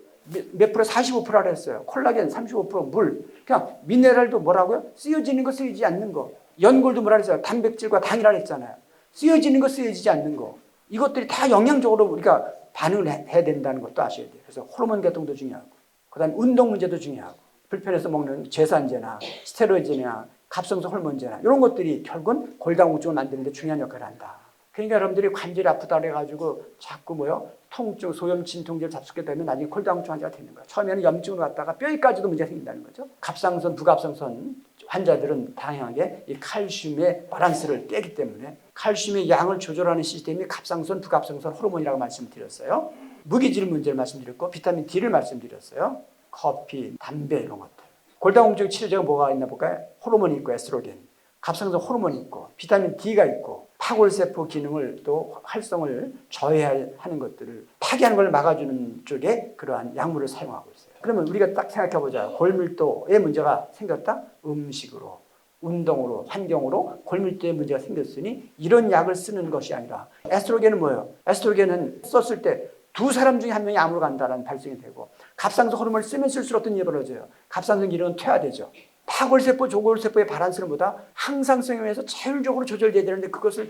몇 프로? 45%라 했어요. 콜라겐 35%, 물. 그냥 미네랄도 뭐라고요? 쓰여지는 거 쓰여지지 않는 거. 연골도 뭐라 그랬어요? 단백질과 당이라 했잖아요. 쓰여지는 거 쓰여지지 않는 거. 이것들이 다 영양적으로 우리가 반응을 해야 된다는 것도 아셔야 돼요. 그래서 호르몬 계통도 중요하고 그다음에 운동 문제도 중요하고 불편해서 먹는 제산제나 스테로이드나 갑성성 호르몬제나 이런 것들이 결국은 골다공증을 만드는 데 중요한 역할을 한다. 그러니까 여러분들이 관절이 아프다 그래가지고 자꾸 뭐요? 통증, 소염, 진통제를 잡수게 되면 나중에 골다공증 환자가 되는 거예요. 처음에는 염증으로 갔다가 뼈에까지도 문제가 생긴다는 거죠. 갑상선, 부갑상선 환자들은 다양하게 이 칼슘의 밸런스를 깨기 때문에 칼슘의 양을 조절하는 시스템이 갑상선, 부갑상선 호르몬이라고 말씀드렸어요. 무기질 문제를 말씀드렸고 비타민 D를 말씀드렸어요. 커피, 담배 이런 것들. 골다공증 치료제가 뭐가 있나 볼까요? 호르몬이 있고 에스트로겐, 갑상선 호르몬이 있고 비타민 D가 있고 파골세포 기능을 또 활성을 저해하는 것들을 파괴하는 걸 막아주는 쪽에 그러한 약물을 사용하고 있어요. 그러면 우리가 딱 생각해보자. 골밀도의 문제가 생겼다? 음식으로, 운동으로, 환경으로 골밀도의 문제가 생겼으니 이런 약을 쓰는 것이 아니라 에스트로겐은 뭐예요? 에스트로겐은 썼을 때 두 사람 중에 한 명이 암으로 간다는 발생이 되고 갑상선 호르몬을 쓰면 쓸수록 어떤 일이 벌어져요? 갑상선 기능은 퇴화되죠. 파골세포, 조골세포의 밸런스는 보다 항상성에 의해서 자율적으로 조절돼야 되는데 그것을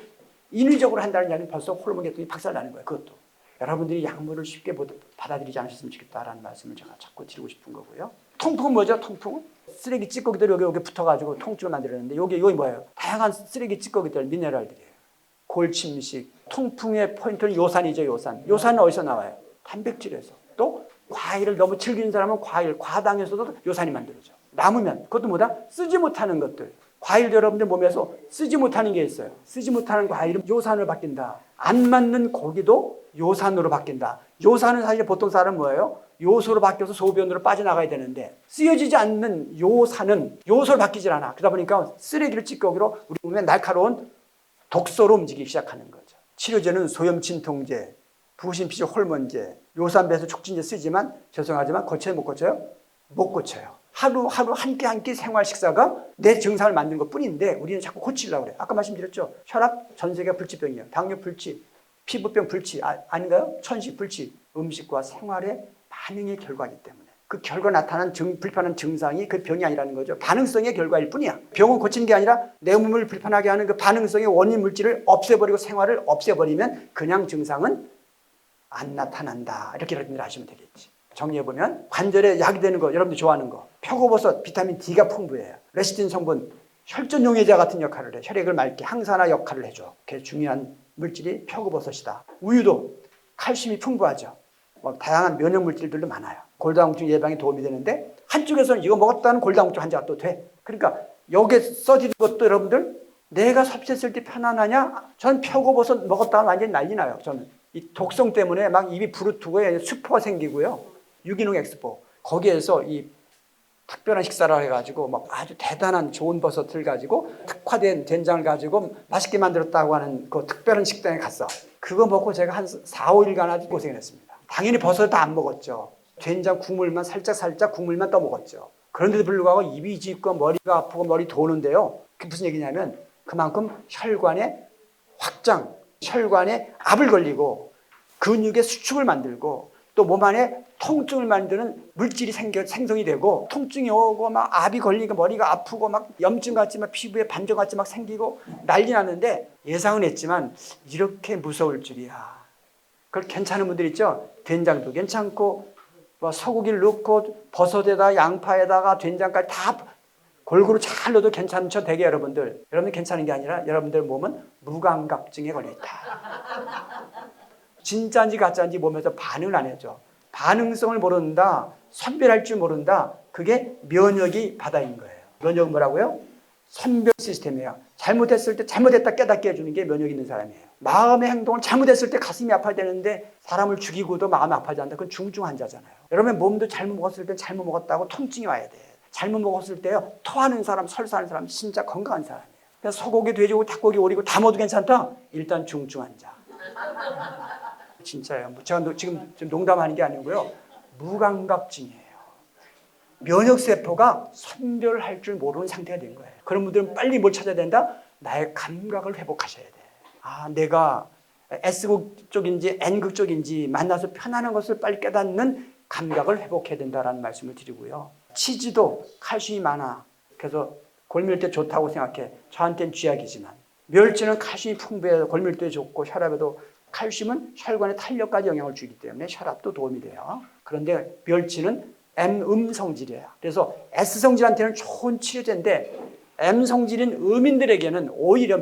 인위적으로 한다는 이야기는 벌써 호르몬 계통이 박살나는 거예요. 그것도. 여러분들이 약물을 쉽게 받아들이지 않으셨으면 좋겠다라는 말씀을 제가 자꾸 드리고 싶은 거고요. 통풍은 뭐죠? 통풍은? 쓰레기 찌꺼기들이 여기 붙어가지고 통증을 만들었는데 여기 뭐예요? 다양한 쓰레기 찌꺼기들, 미네랄들이에요. 골침식, 통풍의 포인트는 요산이죠. 요산은 어디서 나와요? 단백질에서. 또 과일을 너무 즐기는 사람은 과당에서도 요산이 만들어져. 남으면 그것도 뭐다? 쓰지 못하는 것들. 과일 여러분들 몸에서 쓰지 못하는 게 있어요. 쓰지 못하는 과일은 요산으로 바뀐다. 안 맞는 고기도 요산으로 바뀐다. 요산은 사실 보통 사람은 뭐예요? 요소로 바뀌어서 소변으로 빠져나가야 되는데 쓰여지지 않는 요산은 요소로 바뀌질 않아. 그러다 보니까 쓰레기를 찌꺼기로 우리 몸에 날카로운 독소로 움직이기 시작하는 거죠. 치료제는 소염 진통제, 부신 피질 호르몬제, 요산 배수 촉진제 쓰지만 죄송하지만 고쳐요, 못 고쳐요? 못 고쳐요. 하루 한 끼 생활 식사가 내 증상을 만드는 것 뿐인데 우리는 자꾸 고치려고 그래요. 아까 말씀드렸죠. 혈압 전 세계가 불치병이에요. 당뇨 불치, 피부병 불치 아닌가요? 천식 불치. 음식과 생활의 반응의 결과이기 때문에 그 결과 나타난 불편한 증상이 그 병이 아니라는 거죠. 반응성의 결과일 뿐이야. 병은 고치는 게 아니라 내 몸을 불편하게 하는 그 반응성의 원인 물질을 없애버리고 생활을 없애버리면 그냥 증상은 안 나타난다. 이렇게 여러분들 아시면 되겠지. 정리해보면 관절에 약이 되는 거 여러분들 좋아하는 거 표고버섯 비타민 D가 풍부해요. 레시틴 성분 혈전용해제 같은 역할을 해. 혈액을 맑게 항산화 역할을 해줘. 그게 중요한 물질이 표고버섯이다. 우유도 칼슘이 풍부하죠. 다양한 면역 물질들도 많아요. 골다공증 예방에 도움이 되는데 한쪽에서는 이거 먹었다는 골다공증 환자가 또 돼. 그러니까 여기에 써진 것도 여러분들 내가 섭취했을 때 편안하냐? 전 표고버섯 먹었다가 완전히 난리 나요. 저는 이 독성 때문에 막 입이 부르트고 수포가 생기고요. 유기농 엑스포 거기에서 이 특별한 식사를 해가지고 막 아주 대단한 좋은 버섯을 가지고 특화된 된장을 가지고 맛있게 만들었다고 하는 그 특별한 식당에 갔어. 그거 먹고 제가 한 4, 5일간 아주 고생을 했습니다. 당연히 버섯 다 안 먹었죠. 된장 국물만 살짝 국물만 떠 먹었죠. 그런데도 불구하고 입이 짖고 머리가 아프고 머리 도는데요. 그게 무슨 얘기냐면 그만큼 혈관의 확장, 혈관에 압을 걸리고 근육의 수축을 만들고 또 몸 안에 통증을 만드는 물질이 생성이 되고 통증이 오고 막 압이 걸리고 머리가 아프고 막 염증 같이 막 피부에 반점 같이 막 생기고 난리 났는데 예상은 했지만 이렇게 무서울 줄이야. 그걸 괜찮은 분들 있죠? 된장도 괜찮고 뭐 소고기를 넣고 버섯에다 양파에다가 된장까지 다 골고루 잘 넣어도 괜찮죠? 대개 여러분들 괜찮은 게 아니라 여러분들 몸은 무감각증에 걸려있다. 진짜인지 가짜인지 몸에서 반응을 안 해줘. 반응성을 모른다. 선별할 줄 모른다. 그게 면역이 바다인 거예요. 면역은 뭐라고요? 선별 시스템이에요. 잘못했을 때 잘못했다 깨닫게 해주는 게 면역 있는 사람이에요. 마음의 행동을 잘못했을 때 가슴이 아파야 되는데 사람을 죽이고도 마음이 아파하지 않는다. 그건 중증 환자잖아요. 여러분 몸도 잘못 먹었을 때 잘못 먹었다고 통증이 와야 돼. 잘못 먹었을 때요. 토하는 사람, 설사하는 사람 진짜 건강한 사람이에요. 그래서 소고기, 돼지고기, 닭고기, 오리고 다 먹어도 괜찮다? 일단 중증 환자. 진짜예요. 제가 지금 농담하는 게 아니고요. 무감각증이에요. 면역세포가 선별할 줄 모르는 상태가 된 거예요. 그런 분들은 빨리 뭘 찾아야 된다? 나의 감각을 회복하셔야 돼. 아, 내가 S극 쪽인지 N극 쪽인지 만나서 편안한 것을 빨리 깨닫는 감각을 회복해야 된다는 말씀을 드리고요. 치즈도 칼슘이 많아. 그래서 골밀도에 좋다고 생각해. 저한테는 쥐약이지만. 멸치는 칼슘이 풍부해서 골밀도에 좋고 혈압에도 칼슘은 혈관의 탄력까지 영향을 주기 때문에 혈압도 도움이 돼요. 그런데 멸치는 M 성질이에요. 그래서 S 성질한테는 좋은 치료제인데 M 성질인 의민들에게는 오히려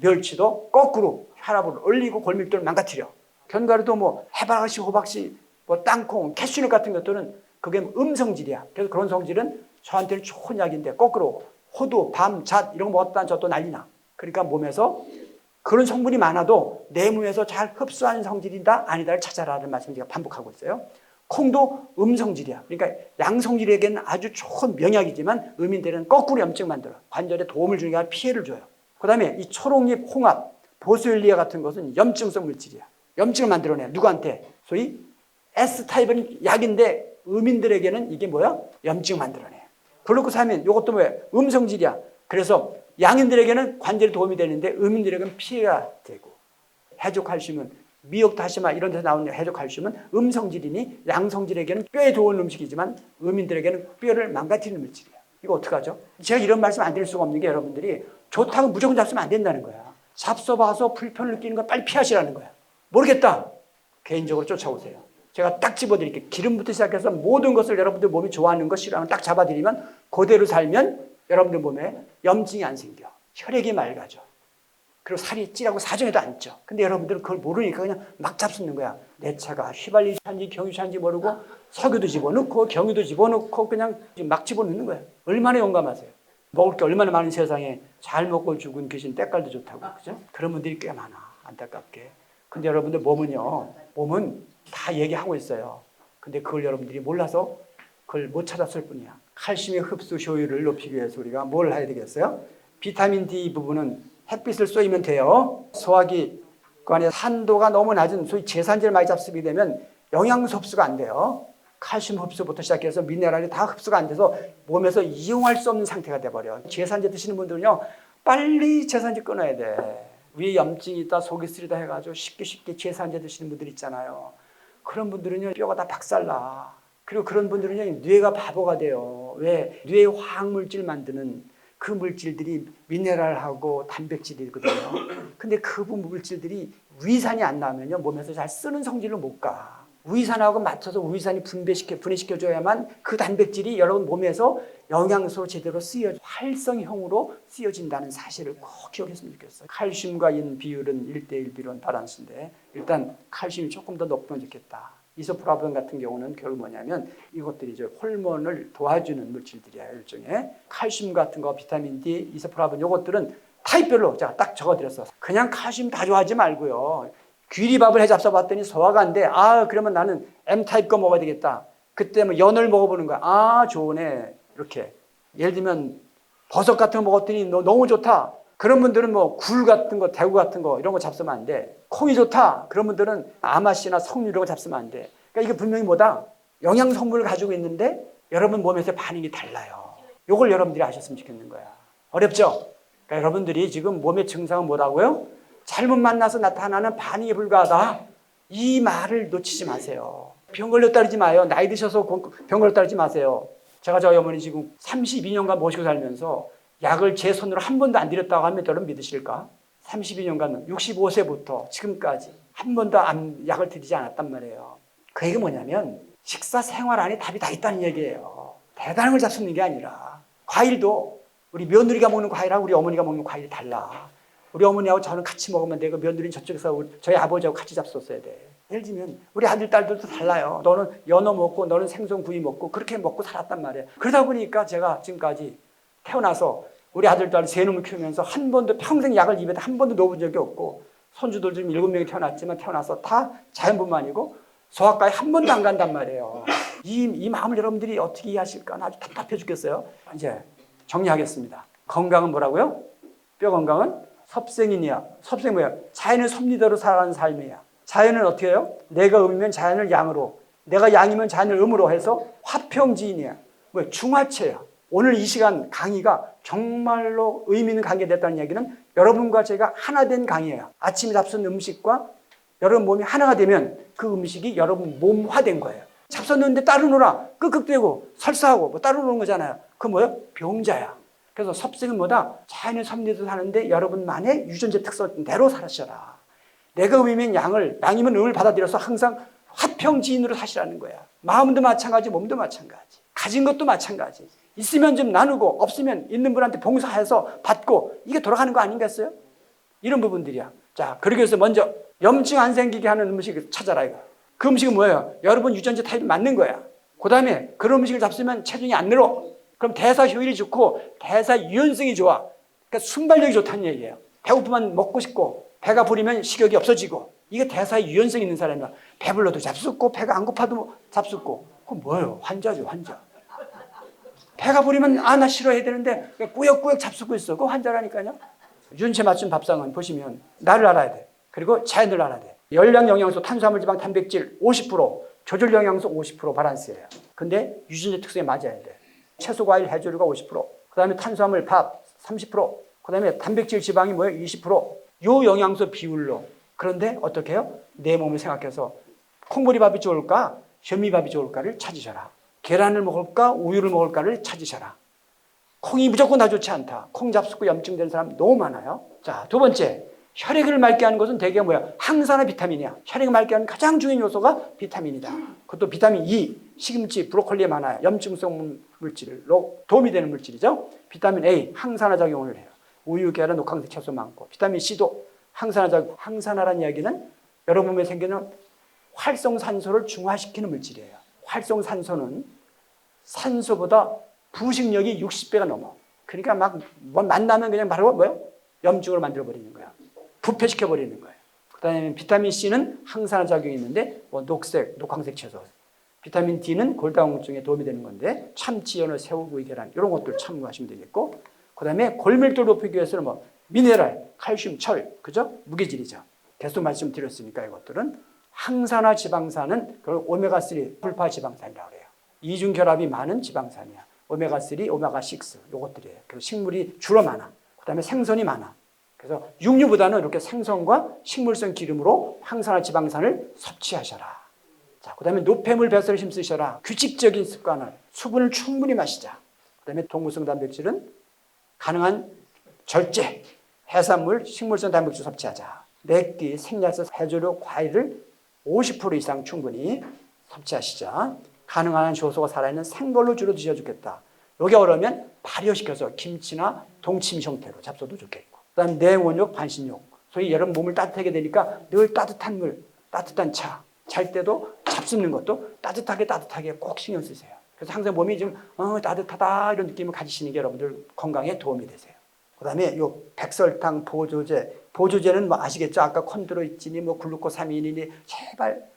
멸치도 거꾸로 혈압을 올리고 골밀도를 망가뜨려. 견과류도 뭐 해바라기, 호박씨, 뭐 땅콩, 캐슈넛 같은 것들은 그게 음성질이야. 그래서 그런 성질은 저한테는 좋은 약인데 거꾸로 호두, 밤, 잣 이런 거 먹었다는 저도 난리나. 그러니까 몸에서 그런 성분이 많아도 내 몸에서 잘 흡수하는 성질이다 아니다를 찾아라는 말씀 제가 반복하고 있어요. 콩도 음성질이야. 그러니까 양성질에게는 아주 좋은 명약이지만 음인들은 거꾸로 염증 만들어. 관절에 도움을 주는 게 아니라 피해를 줘요. 그 다음에 이 초록잎, 홍합, 보스웰리아 같은 것은 염증성 물질이야. 염증을 만들어내. 누구한테? 소위 S타입은 약인데 음인들에게는 이게 뭐야? 염증을 만들어내. 글루코사민 이것도 뭐야? 음성질이야. 그래서 양인들에게는 관절에 도움이 되는데 음인들에게는 피해가 되고, 해조칼슘은 미옥다시마 이런 데서 나오는 해조칼슘은 음성질이니 양성질에게는 뼈에 좋은 음식이지만 음인들에게는 뼈를 망가뜨리는 물질이야. 이거 어떡하죠? 제가 이런 말씀 안 드릴 수가 없는 게 여러분들이 좋다고 무조건 잡수면 안 된다는 거야. 잡숴봐서 불편을 느끼는 거 빨리 피하시라는 거야. 모르겠다. 개인적으로 쫓아오세요. 제가 딱 집어드릴게요. 기름부터 시작해서 모든 것을 여러분들 몸이 좋아하는 것, 싫어하는 거 딱 잡아드리면 그대로 살면 여러분들 몸에 염증이 안 생겨. 혈액이 맑아져. 그리고 살이 찌라고 사정에도 안 쪄. 근데 여러분들은 그걸 모르니까 그냥 막 잡수는 거야. 내 차가 휘발유차인지 경유차인지 모르고 석유도 집어넣고 경유도 집어넣고 그냥 막 집어넣는 거야. 얼마나 용감하세요. 먹을 게 얼마나 많은 세상에 잘 먹고 죽은 귀신 때깔도 좋다고. 그죠? 그런 분들이 꽤 많아. 안타깝게. 근데 여러분들 몸은 다 얘기하고 있어요. 근데 그걸 여러분들이 몰라서 그걸 못 찾았을 뿐이야. 칼슘의 흡수 효율을 높이기 위해서 우리가 뭘 해야 되겠어요? 비타민 D 부분은 햇빛을 쏘이면 돼요. 소화기관의 산도가 너무 낮은 소위 제산제를 많이 잡수게 되면 영양소 흡수가 안 돼요. 칼슘 흡수부터 시작해서 미네랄이 다 흡수가 안 돼서 몸에서 이용할 수 없는 상태가 돼버려. 제산제 드시는 분들은요, 빨리 제산제 끊어야 돼. 위에 염증이 있다, 속이 쓰리다 해가지고 쉽게 제산제 드시는 분들 있잖아요. 그런 분들은요, 뼈가 다 박살나. 그리고 그런 분들은요, 뇌가 바보가 돼요. 왜? 뇌의 화학물질 만드는 그 물질들이 미네랄하고 단백질이거든요. 근데 그 물질들이 위산이 안 나오면요, 몸에서 잘 쓰는 성질로 못 가. 위산하고 맞춰서 위산이 분해시켜줘야만 그 단백질이 여러분 몸에서 영양소로 제대로 활성형으로 쓰여진다는 사실을 꼭 기억했으면 좋겠어요. 칼슘과 인 비율은 1대1 비율은 바란스인데 일단 칼슘이 조금 더 높으면 좋겠다. 이소프라본 같은 경우는 결국 뭐냐면 이것들이 이제 호르몬을 도와주는 물질들이야. 일종의 칼슘 같은 거, 비타민 D, 이소프라본 이것들은 타입별로 제가 딱 적어드렸어. 그냥 칼슘 다 좋아하지 말고요. 귀리밥을 해 잡숴봤더니 소화가 안 돼. 그러면 나는 M타입 거 먹어야 되겠다. 그때 뭐 연을 먹어보는 거야. 좋으네. 이렇게. 예를 들면 버섯 같은 거 먹었더니 너무 좋다. 그런 분들은 뭐 굴 같은 거, 대구 같은 거 이런 거 잡수면 안 돼. 콩이 좋다. 그런 분들은 아마씨나 석류 이런 거 잡수면 안 돼. 그러니까 이게 분명히 뭐다? 영양 성분을 가지고 있는데 여러분 몸에서 반응이 달라요. 이걸 여러분들이 아셨으면 좋겠는 거야. 어렵죠? 그러니까 여러분들이 지금 몸의 증상은 뭐라고요? 잘못 만나서 나타나는 반응이 불가하다. 이 말을 놓치지 마세요. 병 걸렸다 그러지 마요. 나이 드셔서 병 걸렸다 그러지 마세요. 제가 저희 어머니 지금 32년간 모시고 살면서 약을 제 손으로 한 번도 안 드렸다고 하면 여러분 믿으실까? 32년간 65세부터 지금까지 한 번도 약을 드리지 않았단 말이에요. 그 얘기가 뭐냐면 식사 생활 안에 답이 다 있다는 얘기예요. 대단한 걸 잡수는 게 아니라 과일도 우리 며느리가 먹는 과일하고 우리 어머니가 먹는 과일이 달라. 우리 어머니하고 저는 같이 먹으면 되고 며느리는 저쪽에서 저희 아버지하고 같이 잡숴야 돼. 예를 들면 우리 아들 딸들도 달라요. 너는 연어 먹고 너는 생선구이 먹고 그렇게 먹고 살았단 말이에요. 그러다 보니까 제가 지금까지 태어나서 우리 아들 딸 세 놈을 키우면서 한 번도 평생 약을 입에다 한 번도 넣어본 적이 없고 손주들 지금 7명이 태어났지만 태어나서 다 자연분만이고 소아과에 한 번도 안 간단 말이에요. 이 마음을 여러분들이 어떻게 이해하실까? 아주 답답해 죽겠어요. 이제 정리하겠습니다. 건강은 뭐라고요? 뼈 건강은 섭생이니야. 섭생 뭐야? 자연의 섭리대로 살아가는 삶이야. 자연은 어떻게 해요? 내가 음이면 자연을 양으로, 내가 양이면 자연을 음으로 해서 화평지인이야. 뭐야? 중화체야. 오늘 이 시간 강의가 정말로 의미 있는 강의가 됐다는 얘기는 여러분과 제가 하나 된 강의예요. 아침에 잡수는 음식과 여러분 몸이 하나가 되면 그 음식이 여러분 몸화된 거예요. 잡수는데 따로 놀아. 끄끄대고 설사하고 뭐 따로 노는 거잖아요. 그건 뭐예요? 병자야. 그래서 섭생은 뭐다? 자연의 섭리도 사는데 여러분만의 유전자 특성대로 살아셔라. 내가 음이면 양이면 음을 받아들여서 항상 화평지인으로 사시라는 거야. 마음도 마찬가지, 몸도 마찬가지. 가진 것도 마찬가지. 있으면 좀 나누고 없으면 있는 분한테 봉사해서 받고 이게 돌아가는 거 아닌겠어요? 이런 부분들이야. 자, 그러기 위해서 먼저 염증 안 생기게 하는 음식을 찾아라 이거. 그 음식은 뭐예요? 여러분 유전자 타입이 맞는 거야. 그 다음에 그런 음식을 잡수면 체중이 안 늘어. 그럼 대사 효율이 좋고 대사 유연성이 좋아. 그러니까 순발력이 좋다는 얘기예요. 배고프면 먹고 싶고 배가 부리면 식욕이 없어지고. 이게 대사 유연성 있는 사람이야. 배불러도 잡숫고 배가 안 고파도 잡숫고. 그건 뭐예요? 환자죠, 환자. 배가 부리면 나 싫어해야 되는데 꾸역꾸역 잡수고 있어. 그거 환자라니까요. 유전체 맞춘 밥상은 보시면 나를 알아야 돼. 그리고 자연을 알아야 돼. 열량, 영양소, 탄수화물, 지방, 단백질 50%, 조절 영양소 50% 밸런스예요. 근데 유전자 특성에 맞아야 돼. 채소, 과일, 해조류가 50%, 그다음에 탄수화물, 밥 30%, 그다음에 단백질, 지방이 뭐예요? 20%. 요 영양소 비율로. 그런데 어떻게 해요? 내 몸을 생각해서 콩보리밥이 좋을까? 현미밥이 좋을까를 찾으셔라. 계란을 먹을까? 우유를 먹을까를 찾으셔라. 콩이 무조건 다 좋지 않다. 콩 잡수고 염증된 사람 너무 많아요. 자, 두 번째. 혈액을 맑게 하는 것은 대개 뭐야? 항산화 비타민이야. 혈액을 맑게 하는 가장 중요한 요소가 비타민이다. 그것도 비타민 E, 시금치, 브로콜리에 많아요. 염증성 물질로 도움이 되는 물질이죠. 비타민 A, 항산화 작용을 해요. 우유, 계란, 녹황색 채소 많고. 비타민 C도 항산화 작용. 항산화라는 이야기는 여러 몸에 생기는 활성산소를 중화시키는 물질이에요. 활성산소는 산소보다 부식력이 60배가 넘어. 그러니까 막 만나면 그냥 바로 뭐요? 염증으로 만들어버리는 거야. 부패시켜버리는 거예요. 그 다음에 비타민 C는 항산화 작용이 있는데 녹색, 녹황색 채소. 비타민 D는 골다공증에 도움이 되는 건데 참치, 연어, 새우, 구이, 계란 이런 것들 참고하시면 되겠고, 그 다음에 골밀도를 높이기 위해서는 뭐 미네랄, 칼슘, 철, 그죠? 무기질이죠. 계속 말씀드렸으니까 이것들은 항산화 지방산은 오메가3 불파 지방산이라고 그래요. 이중 결합이 많은 지방산이야. 오메가3, 오메가6 요것들이에요. 그리고 식물이 주로 많아. 그 다음에 생선이 많아. 그래서 육류보다는 이렇게 생선과 식물성 기름으로 항산화 지방산을 섭취하셔라. 자, 그 다음에 노폐물 배설에 힘쓰셔라. 규칙적인 습관을, 수분을 충분히 마시자. 그 다음에 동물성 단백질은 가능한 절제, 해산물, 식물성 단백질 섭취하자. 맵기, 생야채, 해조류, 과일을 50% 이상 충분히 섭취하시자. 가능한 효소가 살아있는 생걸로 주로 드셔야 좋겠다. 여기 어려우면 발효시켜서 김치나 동치미 형태로 잡숴도 좋겠고. 그 다음 내원욕, 반신욕. 소위 여러분 몸을 따뜻하게 되니까 늘 따뜻한 물, 따뜻한 차. 잘 때도 잡수는 것도 따뜻하게 꼭 신경 쓰세요. 그래서 항상 몸이 좀 따뜻하다 이런 느낌을 가지시는 게 여러분들 건강에 도움이 되세요. 그 다음에 요 백설탕, 보조제는 뭐 아시겠죠? 아까 콘드로이틴이 뭐 글루코사민이니 제발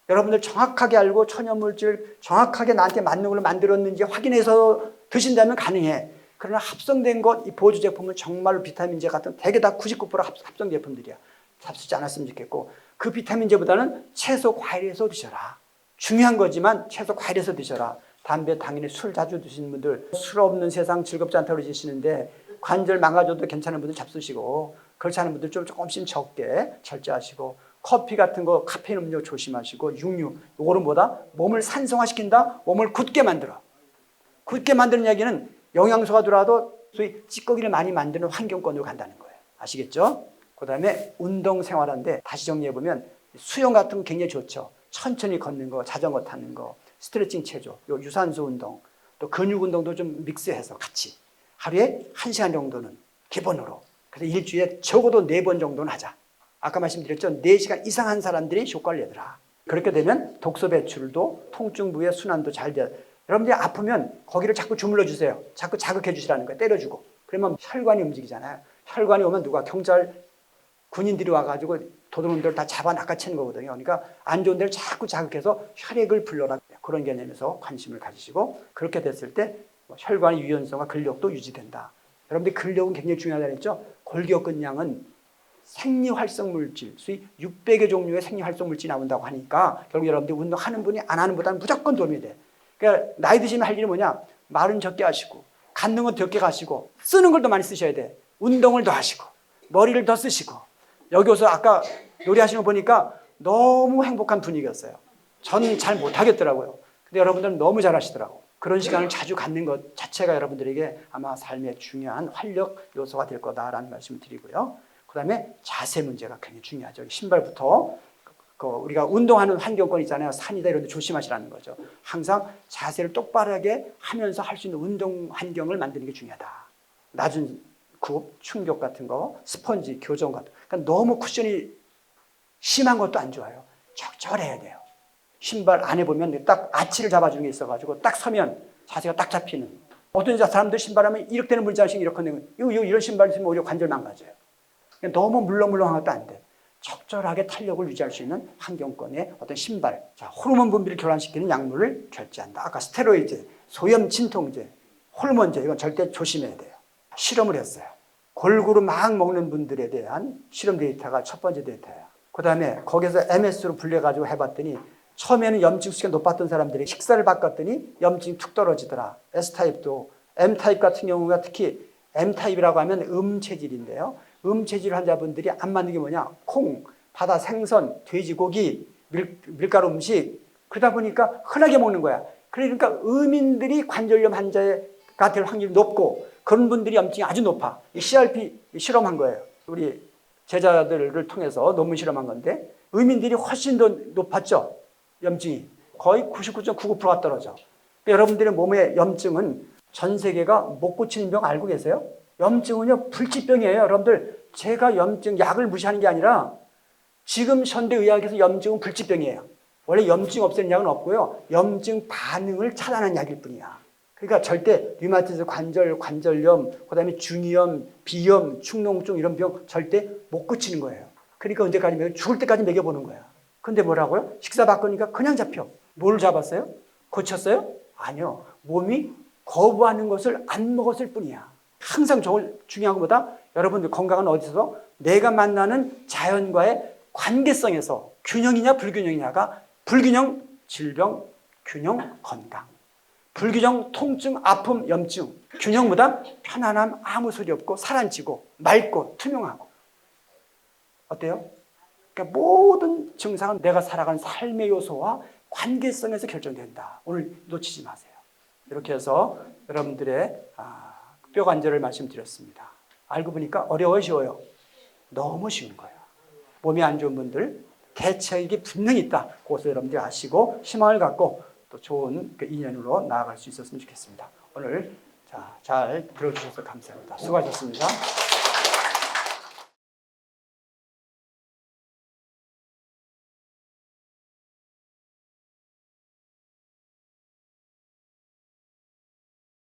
여러분들 정확하게 알고 천연물질 정확하게 나한테 맞는 걸로 만들었는지 확인해서 드신다면 가능해. 그러나 합성된 것, 이 보조 제품은 정말로 비타민제 같은 대개 다 99% 합성 제품들이야. 잡수지 않았으면 좋겠고, 그 비타민제보다는 채소, 과일에서 드셔라. 중요한 거지만 채소, 과일에서 드셔라. 담배, 당연히 술 자주 드시는 분들, 술 없는 세상 즐겁지 않다고 그러시는데 관절 망가져도 괜찮은 분들 잡수시고, 그렇지 않은 분들 좀 조금씩 적게 절제하시고, 커피 같은 거, 카페인 음료 조심하시고, 육류, 요거는 뭐다? 몸을 산성화시킨다? 몸을 굳게 만들어. 굳게 만드는 이야기는 영양소가 들어와도 소위 찌꺼기를 많이 만드는 환경권으로 간다는 거예요. 아시겠죠? 그 다음에 운동 생활하는데 다시 정리해보면 수영 같은 거 굉장히 좋죠. 천천히 걷는 거, 자전거 타는 거, 스트레칭 체조, 요 유산소 운동, 또 근육 운동도 좀 믹스해서 같이 하루에 1시간 정도는 기본으로. 그래서 일주일에 적어도 4번 정도는 하자. 아까 말씀드렸죠. 4시간 이상 한 사람들이 효과를 내더라. 그렇게 되면 독소 배출도, 통증 부위의 순환도 잘 돼. 여러분들이 아프면 거기를 자꾸 주물러 주세요. 자꾸 자극해 주시라는 거예요. 때려주고. 그러면 혈관이 움직이잖아요. 혈관이 오면 누가 경찰, 군인들이 와가지고 도둑놈들 다 잡아 낚아채는 거거든요. 그러니까 안 좋은 데를 자꾸 자극해서 혈액을 불러라. 그런 개념에서 관심을 가지시고, 그렇게 됐을 때 혈관의 유연성과 근력도 유지된다. 여러분들 근력은 굉장히 중요하다고 했죠. 골격근량은 생리활성물질, 수위 600여 종류의 생리활성물질이 나온다고 하니까 결국 여러분들 운동하는 분이 안 하는 보다는 무조건 도움이 돼. 그러니까 나이 드시면 할 일이 뭐냐? 말은 적게 하시고, 갖는 건 적게 가시고, 쓰는 걸 더 많이 쓰셔야 돼. 운동을 더 하시고, 머리를 더 쓰시고. 여기 와서 아까 요리하시는 거 보니까 너무 행복한 분위기였어요. 저는 잘 못하겠더라고요. 근데 여러분들은 너무 잘하시더라고. 그런 시간을 자주 갖는 것 자체가 여러분들에게 아마 삶의 중요한 활력 요소가 될 거다라는 말씀을 드리고요. 그 다음에 자세 문제가 굉장히 중요하죠. 신발부터 우리가 운동하는 환경권 있잖아요. 산이다 이런 데 조심하시라는 거죠. 항상 자세를 똑바르게 하면서 할 수 있는 운동 환경을 만드는 게 중요하다. 낮은 굽, 충격 같은 거, 스펀지, 교정 같은 거. 그러니까 너무 쿠션이 심한 것도 안 좋아요. 적절해야 돼요. 신발 안 해보면 딱 아치를 잡아주는 게 있어가지고 딱 서면 자세가 딱 잡히는. 어떤 사람들 신발하면 이렇게 되는 물자식 이렇게 되는 이런 신발 쓰면 오히려 관절 망가져요. 그러니까 너무 물렁물렁한 것도 안 돼. 적절하게 탄력을 유지할 수 있는 환경권의 어떤 신발. 자, 호르몬 분비를 교란시키는 약물을 결제한다. 아까 스테로이드, 소염 진통제, 호르몬제 이건 절대 조심해야 돼요. 실험을 했어요. 골고루 막 먹는 분들에 대한 실험 데이터가 첫 번째 데이터예요. 그 다음에 거기서 MS로 분류해가지고 해봤더니 처음에는 염증 수치가 높았던 사람들이 식사를 바꿨더니 염증이 툭 떨어지더라. S타입도 M타입 같은 경우가 특히 M타입이라고 하면 음체질인데요. 음체질 환자분들이 안 맞는 게 뭐냐? 콩, 바다 생선, 돼지고기, 밀가루 음식 그러다 보니까 흔하게 먹는 거야. 그러니까 음인들이 관절염 환자가 될 확률이 높고 그런 분들이 염증이 아주 높아. 이 CRP 실험한 거예요. 우리 제자들을 통해서 논문 실험한 건데 음인들이 훨씬 더 높았죠. 염증이 거의 99.99%가 떨어져. 그러니까 여러분들의 몸의 염증은 전 세계가 못 고치는 병 알고 계세요? 염증은요 불치병이에요. 여러분들 제가 염증 약을 무시하는 게 아니라 지금 현대의학에서 염증은 불치병이에요. 원래 염증 없애는 약은 없고요. 염증 반응을 차단하는 약일 뿐이야. 그러니까 절대 류마티스 관절염, 그다음에 중이염, 비염, 축농증 이런 병 절대 못 고치는 거예요. 그러니까 언제까지 죽을 때까지 먹여보는 거야. 근데 뭐라고요? 식사 바꾸니까 그냥 잡혀. 뭘 잡았어요? 고쳤어요? 아니요. 몸이 거부하는 것을 안 먹었을 뿐이야. 항상 중요한 것보다 여러분들 건강은 어디서? 내가 만나는 자연과의 관계성에서 균형이냐 불균형이냐가 불균형 질병, 균형 건강. 불균형 통증, 아픔, 염증. 균형보다 편안함, 아무 소리 없고 살안치고 맑고 투명하고. 어때요? 그러니까 모든 증상은 내가 살아가는 삶의 요소와 관계성에서 결정된다. 오늘 놓치지 마세요. 이렇게 해서 여러분들의 뼈 관절을 말씀드렸습니다. 알고 보니까 어려워요, 쉬워요? 너무 쉬운 거예요. 몸이 안 좋은 분들 대책이 분명히 있다. 그것을 여러분들이 아시고 희망을 갖고 또 좋은 그 인연으로 나아갈 수 있었으면 좋겠습니다. 오늘 잘 들어주셔서 감사합니다. 수고하셨습니다.